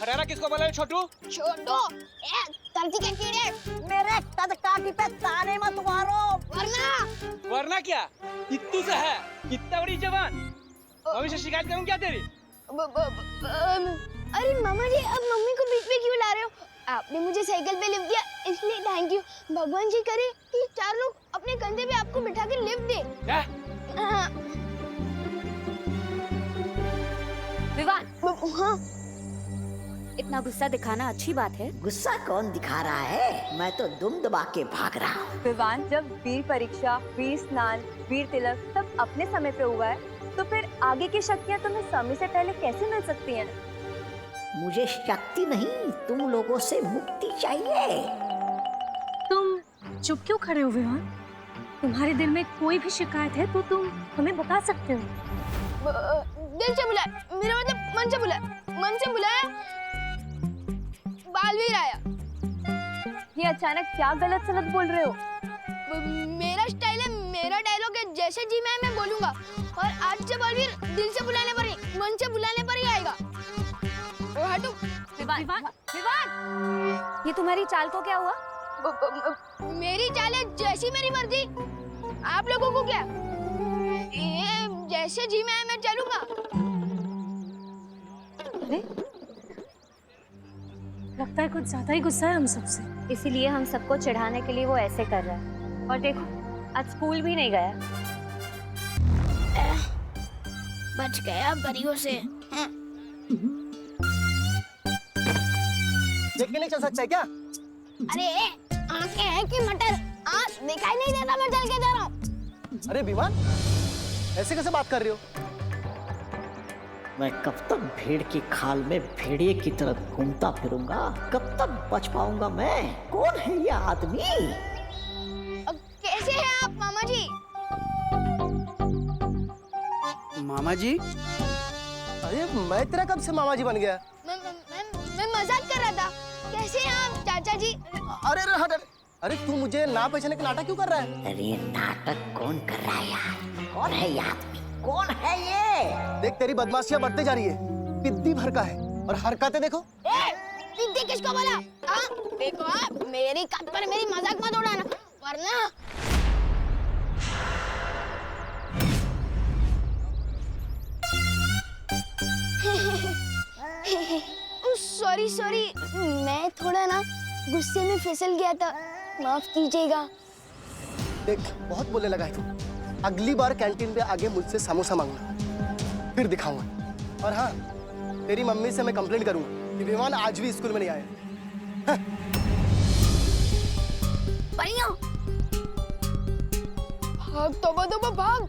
हरारा किसको बोला है छोटू? छोटू ए धरती के कीड़े मेरे कद काठी पे ताने मत मारो, वरना क्या इत्तू से है कितना बड़ी जवान। मम्मी से शिकायत करूं क्या तेरी? अरे मामा जी अब मम्मी को बीच में क्यों ला रहे हो? आपने मुझे साइकिल पे लिफ्ट दिया इसलिए थैंक यू। भगवान जी करे कि 4 लोग अपने कंधे पे आपको बिठा के लिफ्ट दे। क्या? हाँ। विवान, हाँ इतना गुस्सा दिखाना अच्छी बात है? गुस्सा कौन दिखा रहा है? मैं तो दुम दबा के भाग रहा हूँ। विवान, जब वीर परीक्षा, वीर स्नान, वीर तिलक सब अपने समय पे हुआ है तो फिर आगे की शक्तियाँ तुम्हें समय से पहले कैसे मिल सकती हैं? मुझे शक्ति नहीं, तुम लोगों से मुक्ति चाहिए। तुम चुप क्यों खड़े हो विवान? तुम्हारे दिल में कोई भी शिकायत है तो तुम हमें बता सकते हो। दिल से बुलाया, मेरा मतलब मन से बुलाया, मन से बुलाया। बालवीर आया। ये अचानक क्या गलत सलत बोल रहे हो? मेरा स्टाइल है, मेरा डायलॉग है, जैसे जी मैं बोलूंगा। और आज से बालवीर दिल से बुलाने पर नहीं मन से बुलाने पर ही आएगा। ओ हटो। विवान, विवान, ये तुम्हारी चाल को क्या हुआ? मेरी चाल है जैसी मेरी मर्जी। आप लोगों को क्या? ये जैसे जी मैं चलूंगा। अरे लगता है कुछ ज्यादा ही गुस्सा है हम सबसे। इसीलिए हम सबको चिढ़ाने के लिए वो ऐसे कर रहा है। और देखो आज स्कूल भी नहीं गया। बच गया परियों से। देख के नहीं चल सकता है क्या? अरे आंखें हैं कि मटर? आंख दिखाई नहीं देता, मैं चल के जा रहा हूँ। अरे विवान, ऐसे कैसे बात कर रही हो? मैं कब तक भेड़ की खाल में भेड़िए की तरह घूमता फिरूंगा? कब तक बच पाऊंगा मैं? कौन है ये आदमी? कैसे हैं आप मामा जी? मामा जी? अरे मैं तेरा कब से मामा जी बन गया? मैं मजाक कर रहा था। कैसे हैं आप चाचा जी? अरे अरे हट हट। अरे तू मुझे ना पहचाने का नाटक क्यों कर रहा है? अरे नाटक कौन कर रहा है यार? कौन है ये आदमी? कौन है ये? देख तेरी बदमाशियां बढ़ते जा रही है। पिद्दी भर का है और हरकतें देखो। पिद्दी किसको बोला? देखो आप मेरी कद पर मेरी मजाक मत उड़ाना वरना। सॉरी सॉरी, मैं थोड़ा ना गुस्से में फिसल गया था, माफ कीजिएगा। देख बहुत बोलने लगा है तू। अगली बार कैंटीन पे आगे मुझसे समोसा मांगना, फिर दिखाऊंगा। और हाँ, तेरी मम्मी से मैं कंप्लेंट करूंगा कि विमान आज भी स्कूल में नहीं आया। परियों भाग, तोबा तोबा भाग।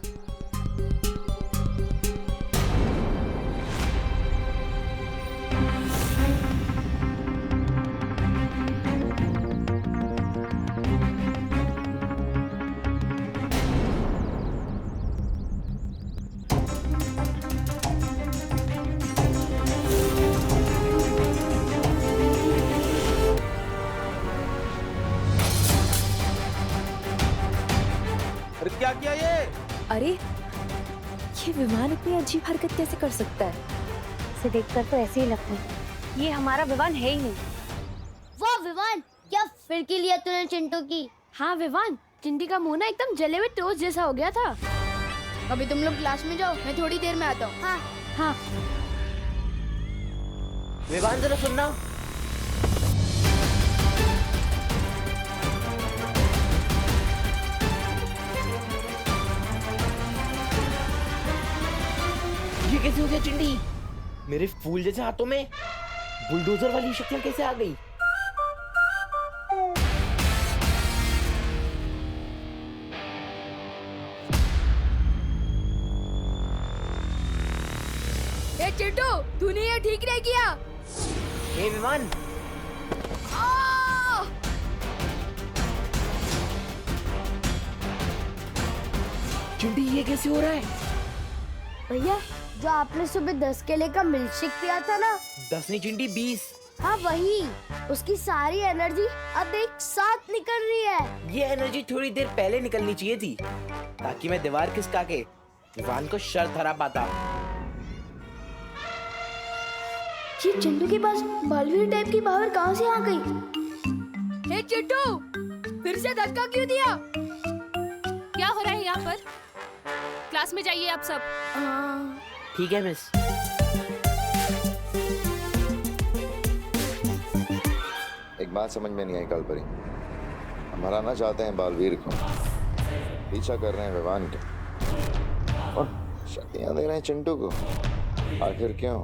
क्या किया ये? अरे ये विमान इतनी अजीब हरकत कैसे कर सकता है? इसे देखकर तो ऐसे ही लगता है ये हमारा विमान है ही नहीं। वाह विवान, क्या फिरकी लिया तूने चिंटू की। हाँ विवान, चिंटी का मुंह ना एकदम जले हुए टोस्ट जैसा हो गया था। अभी तुम लोग क्लास में जाओ, मैं थोड़ी देर में आता हूँ। हाँ हाँ विवान जरा सुनना। ये कैसे हो गया चिंटी? मेरे फूल जैसे हाथों में बुलडोजर वाली शक्तियां कैसे आ गई? ए चिंटू, तूने ये ठीक नहीं किया। हे विमान, चिंटी ये कैसे हो रहा है? भैया, जो आपने सुबह 10 केले का मिल्कशेक पिया था ना? 10 नहीं चिंटी 20। हाँ वही, उसकी सारी एनर्जी अब एक साथ निकल रही है। ये एनर्जी थोड़ी देर पहले निकलनी चाहिए थी ताकि मैं दीवार खिसका के विवान को शर्त हरा पाता। ये चिंटू के पास बालवीर टाइप की पावर कहाँ से आ गई? हे चिंटू, फिर से धक्का क्यों दिया? क्या हो रहा है यहाँ पर? क्लास में जाइए आप सब। ठीक है मिस। एक बात समझ में नहीं आई कालपरी, हम हराना चाहते हैं बालवीर को, पीछा कर रहे हैं विवान के और शक्तियां दे रहे हैं चिंटू को। आखिर क्यों?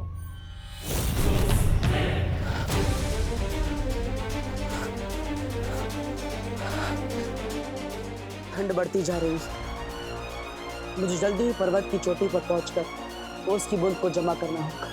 ठंड बढ़ती जा रही है। मुझे जल्दी ही पर्वत की चोटी पर पहुंचकर ओस की बूंद को जमा करना होगा।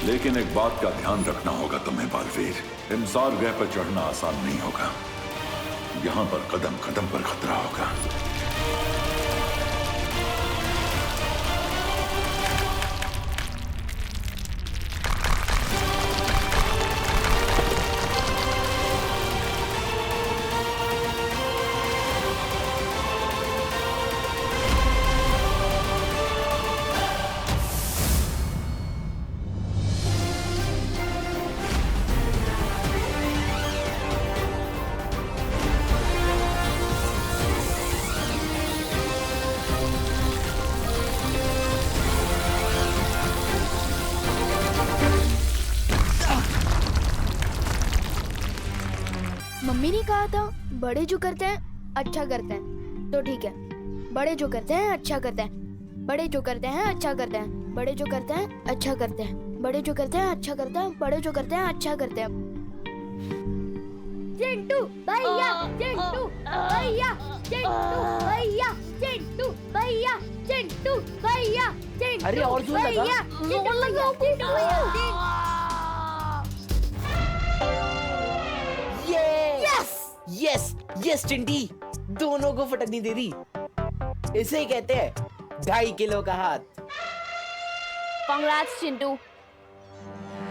लेकिन एक बात का ध्यान रखना होगा तुम्हें बालवीर, इंसार ग्रह पर चढ़ना आसान नहीं होगा। यहाँ पर कदम कदम पर खतरा होगा। मम्मी ने कहा था बड़े जो करते हैं अच्छा करते हैं, तो ठीक है। बड़े जो करते हैं अच्छा करते हैं, बड़े जो करते हैं अच्छा करते हैं, बड़े जो करते हैं अच्छा करते हैं, बड़े जो करते हैं अच्छा करते हैं, बड़े जो करते हैं अच्छा करते हैं। चिंटू भैया, चिंटू भैया, चिंटू भैया, चिंटू भैया, चिंटू भैया, चिंटू अरे और जोर लगा। भैया, चिंटू भैया, चिंटू भैया। यस यस चिंटी, दोनों को फटकनी दे दी। इसे ही कहते हैं 2.5 किलो का हाथ। कांग्रेट्स चिंटू।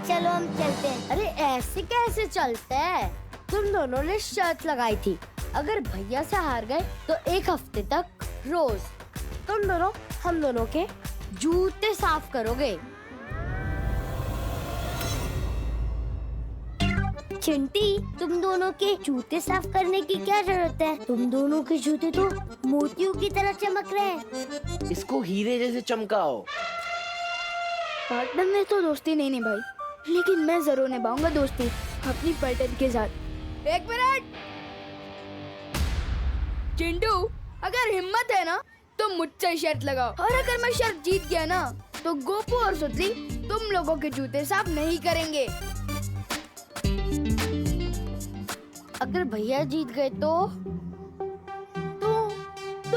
चलो हम चलते हैं। अरे ऐसे कैसे चलते हैं? तुम दोनों ने शर्त लगाई थी, अगर भैया से हार गए तो 1 हफ्ते तक रोज तुम दोनों हम दोनों के जूते साफ करोगे। चिंटी, तुम दोनों के जूते साफ करने की क्या जरूरत है? तुम दोनों के जूते तो मोतियों की तरह चमक रहे हैं। इसको हीरे जैसे चमकाओ। पार्टनर में तो दोस्ती नहीं निभाई, लेकिन मैं जरूर निभाऊंगा दोस्ती अपनी पार्टनर के साथ। 1 मिनट चिंटू, अगर हिम्मत है ना तो मुझसे शर्त लगाओ, और अगर मैं शर्त जीत गया ना तो गोपू और सुतली तुम लोगों के जूते साफ नहीं करेंगे। अगर भैया जीत गए तो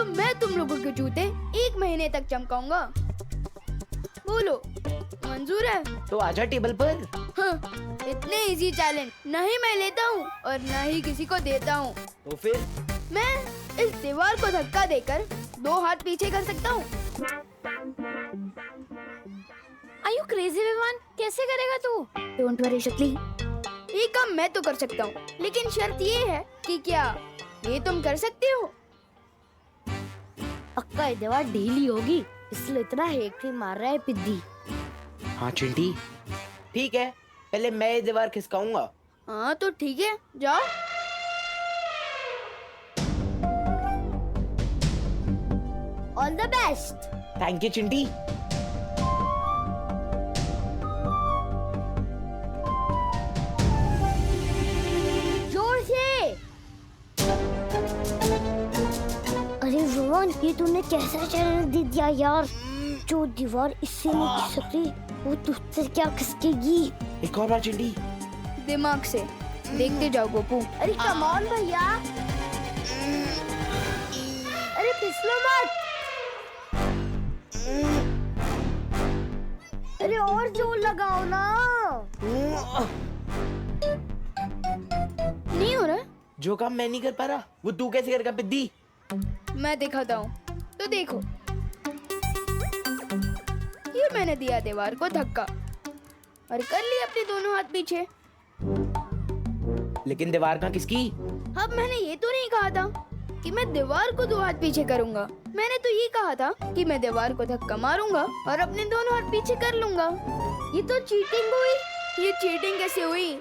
मैं तुम लोगों के जूते 1 महीने तक चमकाऊंगा। बोलो मंजूर है? तो आजा टेबल पर। हाँ, इतने इजी चैलेंज नहीं मैं लेता हूँ और न ही किसी को देता हूँ। तो फिर मैं इस दीवार को धक्का देकर 2 हाथ पीछे कर सकता हूँ। आर यू क्रेजी विमान? कैसे करेगा तू? डोंट वरी शक्ली, ये काम मैं तो कर सकता हूँ, लेकिन शर्त ये है कि क्या ये तुम कर सकते हो? पक्का ये दीवार ढीली होगी, इसलिए इतना हेक्टी मार रहा है पिद्दी। हाँ चिंटी, ठीक है, पहले मैं ये दीवार खिसकाऊंगा। हाँ तो ठीक है, जाओ। All the best. Thank you Chinti. ये तूने कैसा चैलेंज दे दिया यार? जो दीवार इससे नहीं खिसकती वो तुझसे क्या खिसकेगी? एक और बार चिंटी। दिमाग से देखते जाओ गोपू। अरे कम ऑन भैया, अरे फिसलो मत। अरे और जोर लगाओ ना। नहीं हो रहा? जो काम मैं नहीं कर पा रहा वो तू कैसे करेगा पिद्दी? मैं दिखाता हूँ, तो देखो। ये मैंने दिया दीवार को धक्का और कर ली अपने दोनों हाथ पीछे। लेकिन दीवार कहाँ किसकी? अब मैंने ये तो नहीं कहा था कि मैं दीवार को 2 हाथ पीछे करूंगा। मैंने तो ये कहा था कि मैं दीवार को धक्का मारूंगा और अपने दोनों हाथ पीछे कर लूंगा। ये तो चीटिंग हुई। ये चीटिंग कैसे हुई?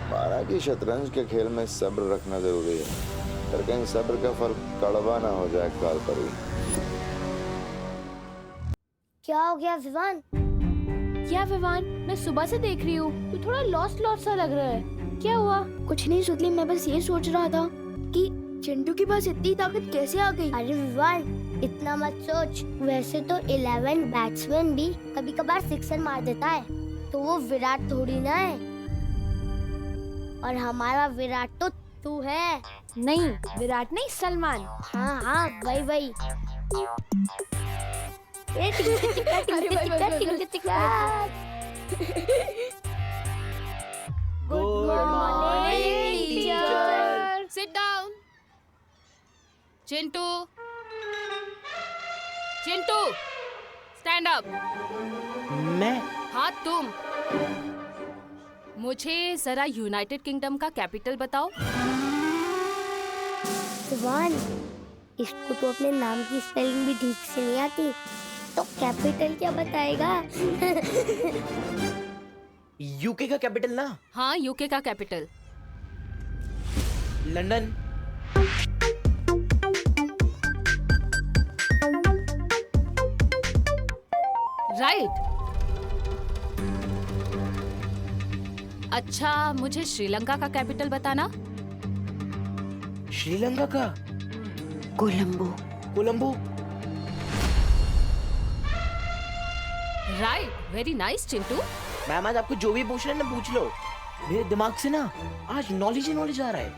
माना कि शतरंज के खेल में सब्र रखना जरूरी है, पर कहीं सब्र का फल कड़वा ना हो जाए काल परी। क्या हो गया विवान? क्या विवान, मैं सुबह से देख रही हूँ, तू थोड़ा लॉस्ट लॉस्ट सा लग रहा है। क्या हुआ? कुछ नहीं सुतली, मैं बस ये सोच रहा था कि चिंटू के पास इतनी ताकत कैसे आ गई। अरे विवान इतना मत सोच। वैसे तो 11 बैट्समैन भी कभी कभार सिक्सर मार देता है, तो वो विराट थोड़ी ना है। और हमारा विराट तो तू है। नहीं, विराट नहीं, सलमान। हाँ हाँ वही। Good morning teacher. Sit down. Chintu, Chintu, stand up. मैं? हाँ तुम। मुझे जरा यूनाइटेड किंगडम का कैपिटल बताओ। विवान, इसको तो अपने नाम की स्पेलिंग भी ठीक से नहीं आती, तो कैपिटल क्या बताएगा? यूके का कैपिटल ना? हाँ, यूके का कैपिटल। लंदन। राइट। अच्छा, मुझे श्रीलंका का कैपिटल बताना। श्रीलंका का? Colombo. Colombo. Right, very nice Chintu. Ma'am आज आपको जो भी पूछना है ना पूछ लो। मेरे दिमाग से ना आज नॉलेज ही नॉलेज आ रहा है।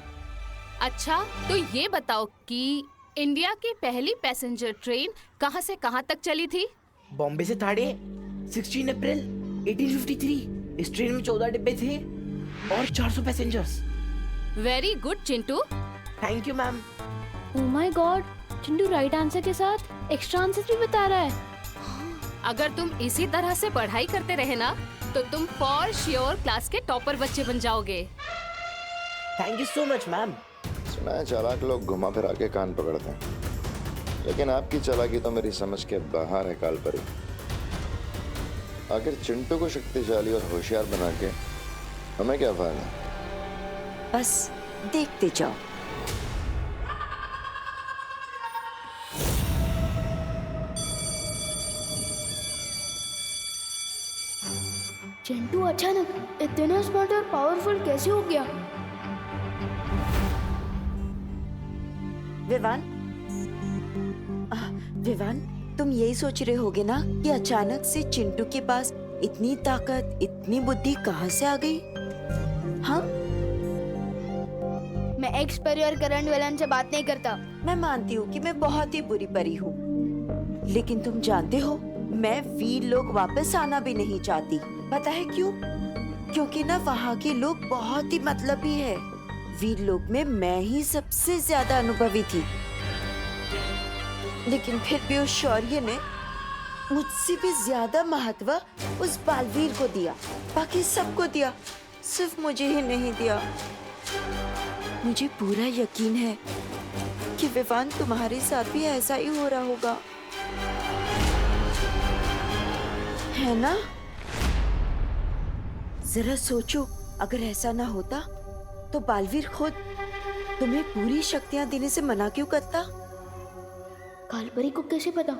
अच्छा, तो ये बताओ कि इंडिया की पहली पैसेंजर ट्रेन कहाँ से कहाँ तक चली थी? बॉम्बे से थाड़े 16 अप्रैल 1853। इस ट्रेन में 14 डिब्बे थे और 400 passengers. Very good Chintu. Thank you ma'am. Oh my God, Chintu right answer के साथ एक्स्ट्रा आंसर भी बता रहा है। अगर तुम इसी तरह से पढ़ाई करते रहे ना, तो तुम फॉर श्योर क्लास के टॉपर बच्चे बन जाओगे। Thank you so much ma'am. सुना है चालाक लोग घुमा फिरा के कान पकड़ते हैं, लेकिन आपकी चालाकी तो मेरी समझ के बाहर है काल परी। आखिर चिंटू को शक्तिशाली और होशियार बना के हमें क्या फायदा? बस देखते जाओ। चिंटू अचानक इतना स्मार्ट और पावरफुल कैसे हो गया? विवान, तुम यही सोच रहे होगे ना कि अचानक से चिंटू के पास इतनी ताकत, इतनी बुद्धि कहाँ से आ गई? हाँ, मैं एक्स परी और करंट विलन से बात नहीं करता। मैं मानती हूँ कि मैं बहुत ही बुरी परी हूँ, लेकिन तुम जानते हो मैं वीर लोग वापस आना भी नहीं चाहती। पता है क्यों? क्योंकि ना वहाँ के लोग बहुत ही मतलबी है। वीर लोग में मैं ही सबसे ज्यादा अनुभवी थी, लेकिन फिर भी उस शौर्य ने मुझसे भी ज्यादा महत्व उस बालवीर को दिया। बाकी सबको दिया, सिर्फ मुझे ही नहीं दिया। मुझे पूरा यकीन है कि विवान तुम्हारे साथ भी ऐसा ही हो रहा होगा, है ना? जरा सोचो, अगर ऐसा ना होता तो बालवीर खुद तुम्हें पूरी शक्तियां देने से मना क्यों करता? कालपरी को कैसे पता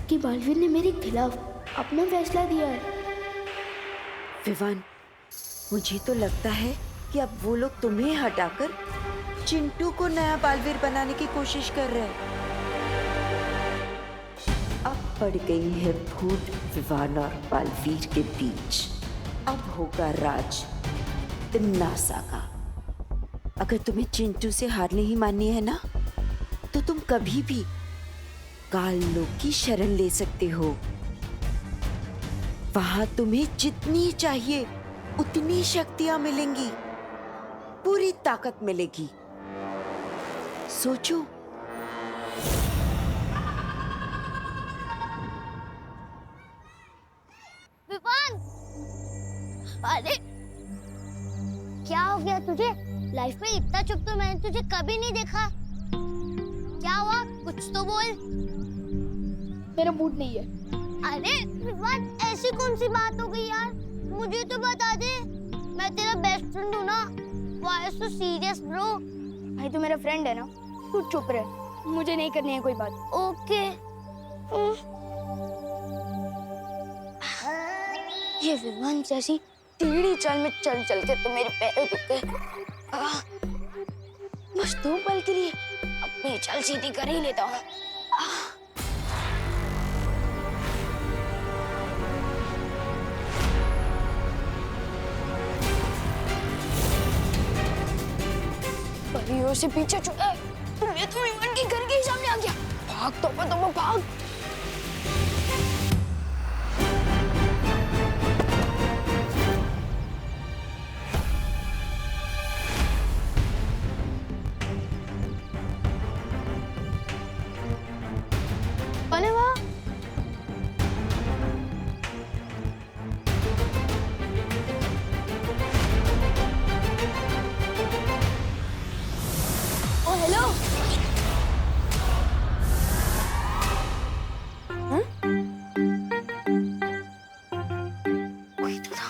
कि बालवीर ने मेरे खिलाफ अपना फैसला दिया है? विवान, मुझे तो लगता है कि अब वो लोग तुम्हें हटाकर चिंटू को नया बालवीर बनाने की कोशिश कर रहे हैं। अब पड़ गई है फूट विवान और बालवीर के बीच। अब होगा राज तिन्नासा का। अगर तुम्हें चिंटू से हार नहीं माननी है ना, तो तुम कभी भी काल लोक की शरण ले सकते हो। वहां तुम्हें जितनी चाहिए उतनी शक्तियां मिलेंगी, पूरी ताकत मिलेगी। सोचो। विवान, अरे क्या हो गया तुझे? लाइफ में इतना चुप तो मैंने तुझे कभी नहीं देखा। क्या हुआ? कुछ तो बोल। मेरा मूड नहीं है। अरे विवान, ऐसी कौन सी बात हो गई यार? मुझे तो बता दे, मैं तेरा बेस्ट फ्रेंड हूँ ना। Why so serious bro? भाई तू मेरा फ्रेंड है ना, तू चुप रह, मुझे नहीं करनी है कोई बात। ओके। ये विमान जैसी टेढ़ी चाल में चल चल के तो मेरे पैर दुख गए। बस 2 पल के लिए अपनी चाल सीधी कर ही लेता हूँ। परियों से पीछे छुड़ा, मैं तो विमान के घर के सामने आ गया। भाग तो भाग। अरे वाह, ओ हेलो। हाँ? कोई तो था।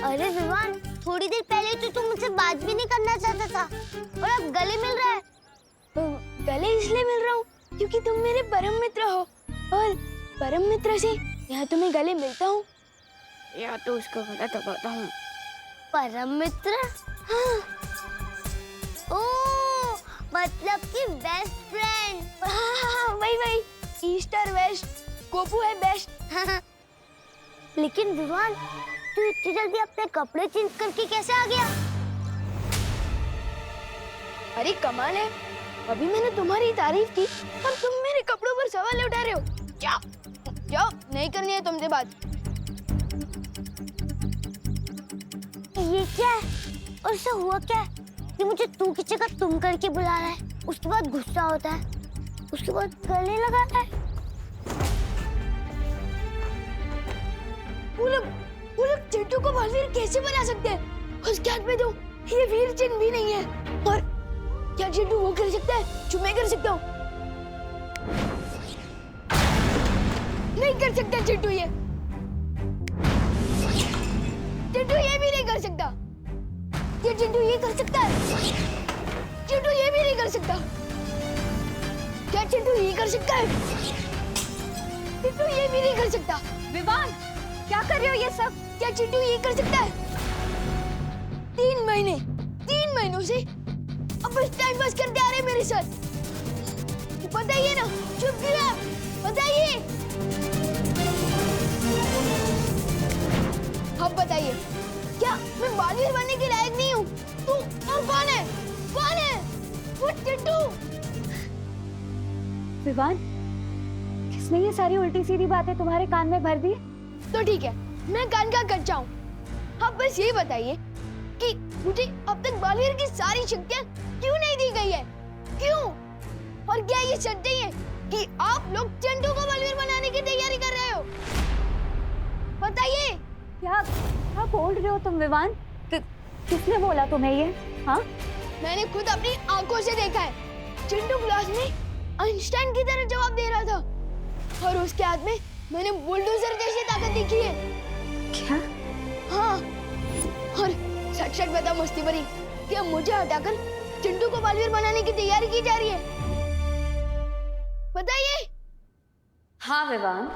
अरे विवान, थोड़ी देर पहले तो तुम मुझसे बात भी नहीं करना चाहता था और अब गले मिल रहा है। गले इसलिए मिल रहा हूँ क्योंकि तुम मेरे परम मित्र हो, और परम मित्र से या तो मैं गले मिलता हूँ या तो उसको गला दबाता हूँ। परम मित्र? हाँ। ओह, मतलब कि बेस्ट फ्रेंड। हाँ, वही ईस्ट और वेस्ट, गोपू है बेस्ट। लेकिन विवान, तू इतनी जल्दी अपने कपड़े चेंज करके कैसे आ गया? अरे कमाल है, अभी मैंने तुम्हारी तारीफ की और तुम मेरे कपड़ों पर सवाल उठा रहे हो। जाओ, नहीं करनी है तुमसे बात। ये क्या है? और इससे हुआ क्या है कि मुझे तू की जगह तुम करके बुला रहा है, उसके बाद गुस्सा होता है, उसके बाद गले लगाता है। वो लोग चिंटू को बालवीर कैसे बना सकते हैं? उसके हाथ में तो ये वीर चिन्ह भी नहीं है। और क्या चिंटू वो कर सकता है जो मैं कर सकता हूँ? नहीं कर सकता चिंटू ये भी नहीं कर सकता। ये चिंटू ये कर सकता है? चिंटू ये भी नहीं कर सकता। क्या चिंटू ये कर सकता है? चिंटू ये भी नहीं कर सकता। विवान, क्या कर रहे हो ये सब? क्या चिंटू ये कर सकता है? 3 महीनों से अब बस टाइम पास करते आ रहे मेरे साथ। बताइए ना, चुप क्यों है? बताइए। अब बताइए, क्या मैं बालवीर बनने के लायक नहीं हूँ? तू और कौन है? वो चिंटू। विवान, किसने ये सारी उल्टी सीधी बातें तुम्हारे कान में भर दी? तो ठीक है, मैं कान का कच्चा हूँ। अब बस ये बताइए कि मुझे अब तक बालवीर की सारी शक्तियाँ क्यों नहीं दी गई है? क्यों? और क्या ये सच है कि आप लोग चिंटू को बालवीर बनाने की तैयारी कर रहे हो? बताइए। क्या बोल रहे हो तुम विवान? किसने बोला तुम्हें ये? हाँ, मैंने खुद अपनी आंखों से देखा है। चिंटू क्लास में आइंस्टाइन की तरह जवाब दे रहा था और उसके हाथ में मैंने बुलडोजर जैसी ताकत देखी है। क्या? हाँ, और सच बता मस्ती भरी कि अब मुझे हटाकर चिंटू को बालवीर बनाने की तैयारी की जा रही है। बताइए। हाँ विवान,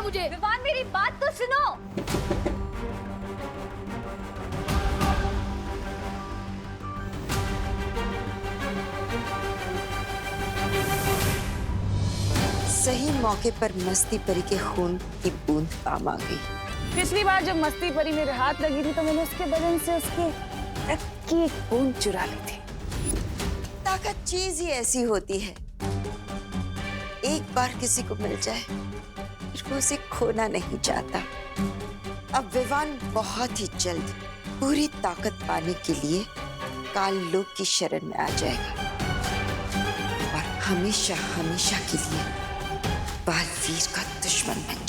मुझे। विवान मेरी बात तो सुनो। सही मौके पर मस्ती परी के खून की बूंद काम आ गई। पिछली बार जब मस्ती परी मेरे हाथ लगी थी तो मैंने उसके बदन से उसकी रक्त की एक बूंद चुरा ली थी। ताकत चीज ही ऐसी होती है, एक बार किसी को मिल जाए फिर वो उसे खोना नहीं चाहता। अब विवान बहुत ही जल्द पूरी ताकत पाने के लिए काल लोक की शरण में आ जाएगा और हमेशा हमेशा के लिए बालवीर का दुश्मन बन